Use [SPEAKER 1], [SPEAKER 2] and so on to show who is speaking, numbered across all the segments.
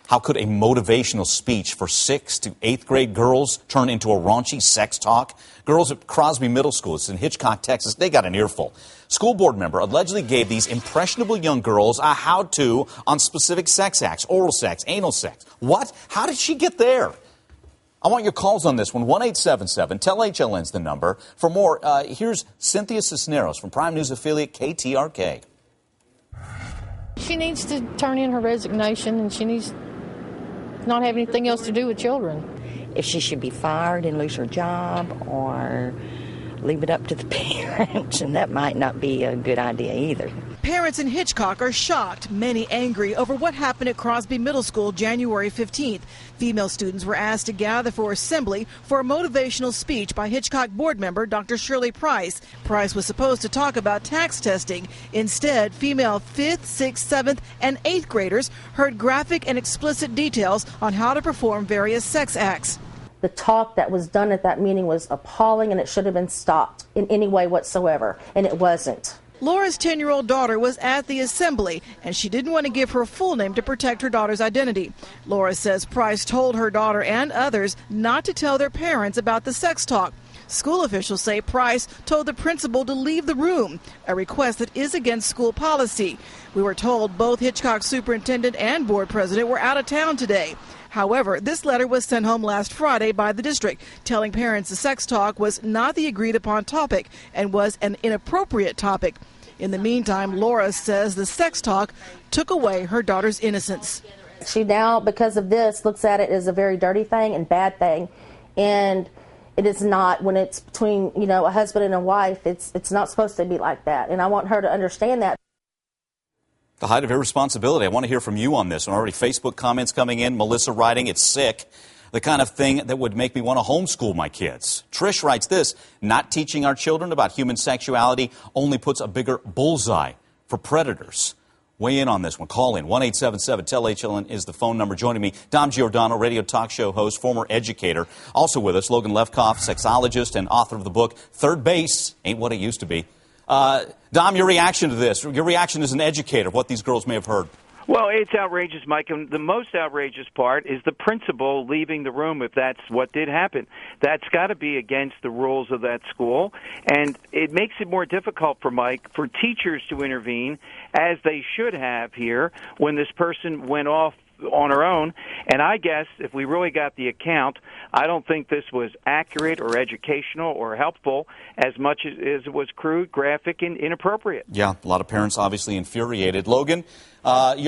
[SPEAKER 1] How could a motivational speech for 6th to 8th grade girls turn into a raunchy sex talk? Girls at Crosby Middle School, it's in Hitchcock, Texas, they got an earful. School board member allegedly gave these impressionable young girls a how-to on specific sex acts, oral sex, anal sex. What? How did she get there? I want your calls on this one, 1-877. Tell HLN's the number. For more, here's Cynthia Cisneros from Prime News affiliate KTRK.
[SPEAKER 2] She needs to turn in her resignation, and she needs not have anything else to do with children.
[SPEAKER 3] If she should be fired and lose her job, or leave it up to the parents, and that might not be a good idea either.
[SPEAKER 4] Parents in Hitchcock are shocked, many angry over what happened at Crosby Middle School January 15th. Female students were asked to gather for assembly for a motivational speech by Hitchcock board member Dr. Shirley Price. Price was supposed to talk about tax testing. Instead, female 5th, 6th, 7th, and 8th graders heard graphic and explicit details on how to perform various sex acts.
[SPEAKER 5] The talk that was done at that meeting was appalling, and it should have been stopped in any way whatsoever, and it wasn't.
[SPEAKER 4] Laura's 10-year-old daughter was at the assembly, and she didn't want to give her full name to protect her daughter's identity. Laura says Price told her daughter and others not to tell their parents about the sex talk. School officials say Price told the principal to leave the room, a request that is against school policy. We were told both Hitchcock superintendent and board president were out of town today. However, this letter was sent home last Friday by the district, telling parents the sex talk was not the agreed-upon topic and was an inappropriate topic. In the meantime, Laura says the sex talk took away her daughter's innocence.
[SPEAKER 5] She now, because of this, looks at it as a very dirty thing and bad thing, and it is not. When it's between, a husband and a wife, it's not supposed to be like that, and I want her to understand that.
[SPEAKER 1] The height of irresponsibility. I want to hear from you on this. And already Facebook comments coming in. Melissa writing, it's sick. The kind of thing that would make me want to homeschool my kids. Trish writes this, not teaching our children about human sexuality only puts a bigger bullseye for predators. Weigh in on this one. Call in. 1-877-TEL-HLN is the phone number. Joining me, Dom Giordano, radio talk show host, former educator. Also with us, Logan Lefkoff, sexologist and author of the book, Third Base Ain't What It Used to Be. Dom, your reaction to this, your reaction as an educator, what these girls may have heard.
[SPEAKER 6] Well, it's outrageous, Mike, and the most outrageous part is the principal leaving the room if that's what did happen. That's got to be against the rules of that school, and it makes it more difficult for teachers to intervene, as they should have here, when this person went off on her own. And I guess if we really got the account, I don't think this was accurate or educational or helpful as much as it was crude, graphic, and inappropriate.
[SPEAKER 1] Yeah, a lot of parents obviously infuriated. Logan, don't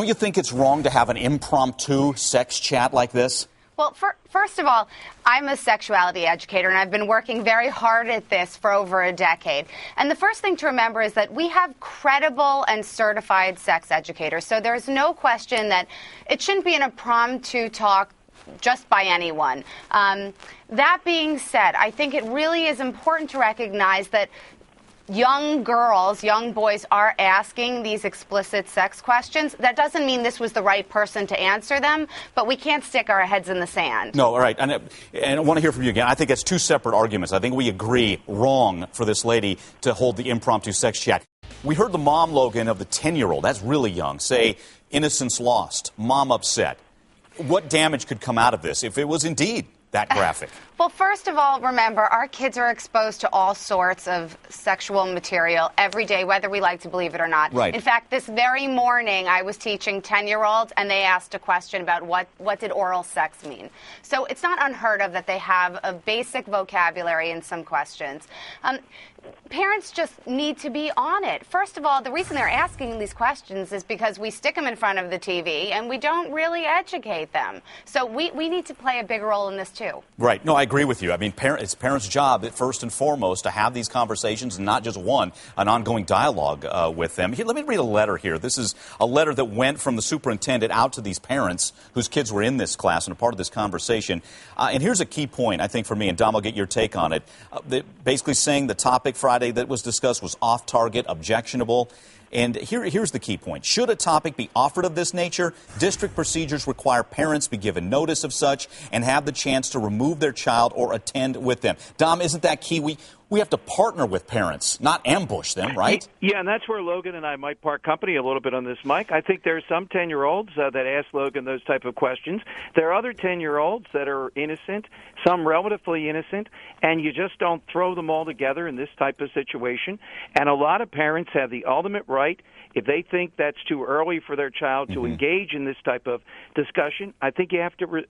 [SPEAKER 1] you think it's wrong to have an impromptu sex chat like this?
[SPEAKER 7] Well, first of all, I'm a sexuality educator, and I've been working very hard at this for over a decade. And the first thing to remember is that we have credible and certified sex educators. So there's no question that it shouldn't be an impromptu talk just by anyone. That being said, I think it really is important to recognize that young girls, young boys are asking these explicit sex questions. That doesn't mean this was the right person to answer them, but we can't stick our heads in the sand.
[SPEAKER 1] No, all right. And I want to hear from you again. I think that's two separate arguments. I think we agree wrong for this lady to hold the impromptu sex chat. We heard the mom, Logan, of the 10-year-old, that's really young, say, innocence lost, mom upset. What damage could come out of this if it was indeed that graphic?
[SPEAKER 7] Well, first of all, remember, our kids are exposed to all sorts of sexual material every day, whether we like to believe it or not.
[SPEAKER 1] Right.
[SPEAKER 7] In fact, this very morning, I was teaching 10-year-olds, and they asked a question about what did oral sex mean. So it's not unheard of that they have a basic vocabulary in some questions. Parents just need to be on it. First of all, the reason they're asking these questions is because we stick them in front of the TV, and we don't really educate them. So we need to play a big role in this, too.
[SPEAKER 1] Right. No, I agree with you. I mean, it's parents' job, first and foremost, to have these conversations, and not just one, an ongoing dialogue with them. Here, let me read a letter here. This is a letter that went from the superintendent out to these parents whose kids were in this class and a part of this conversation. And here's a key point, I think, for me, and Dom, I'll get your take on it. Basically saying the topic Friday that was discussed was off-target, objectionable. And here's the key point. Should a topic be offered of this nature, district procedures require parents be given notice of such and have the chance to remove their child or attend with them. Dom, isn't that key? we have to partner with parents, not ambush them, right?
[SPEAKER 6] Yeah, and that's where Logan and I might part company a little bit on this, Mike. I think there are some 10-year-olds that ask Logan those type of questions. There are other 10-year-olds that are innocent, some relatively innocent, and you just don't throw them all together in this type of situation. And a lot of parents have the ultimate right. If they think that's too early for their child to engage in this type of discussion, I think you have to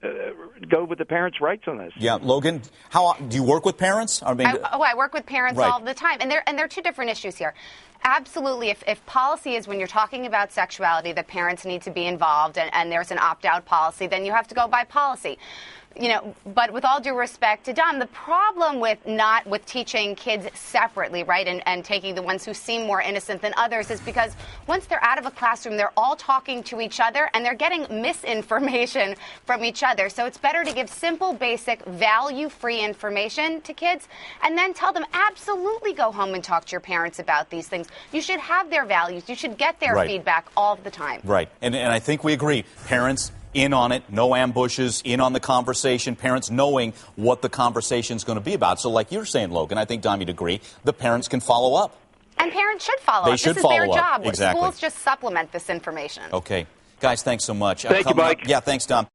[SPEAKER 6] go with the parents' rights on this.
[SPEAKER 1] Yeah, Logan, how do you work with parents?
[SPEAKER 7] I work with parents all the time, and there are two different issues here. Absolutely, if policy is when you're talking about sexuality, the parents need to be involved, and there's an opt-out policy, then you have to go by policy. But with all due respect to Dom, the problem with teaching kids separately, right, and taking the ones who seem more innocent than others is because once they're out of a classroom, they're all talking to each other and they're getting misinformation from each other. So it's better to give simple, basic, value-free information to kids and then tell them absolutely go home and talk to your parents about these things. You should have their values. You should get their feedback all the time.
[SPEAKER 1] Right. And I think we agree. Parents in on it, no ambushes, in on the conversation, parents knowing what the conversation is going to be about. So like you're saying, Logan, I think, Dom, you'd agree, the parents can follow up.
[SPEAKER 7] And parents should follow up.
[SPEAKER 1] They should
[SPEAKER 7] this
[SPEAKER 1] follow
[SPEAKER 7] is their
[SPEAKER 1] up.
[SPEAKER 7] job.
[SPEAKER 1] Exactly.
[SPEAKER 7] Schools just supplement this information.
[SPEAKER 1] Okay. Guys, thanks so much.
[SPEAKER 6] Thank you, Mike.
[SPEAKER 1] Yeah, thanks, Dom.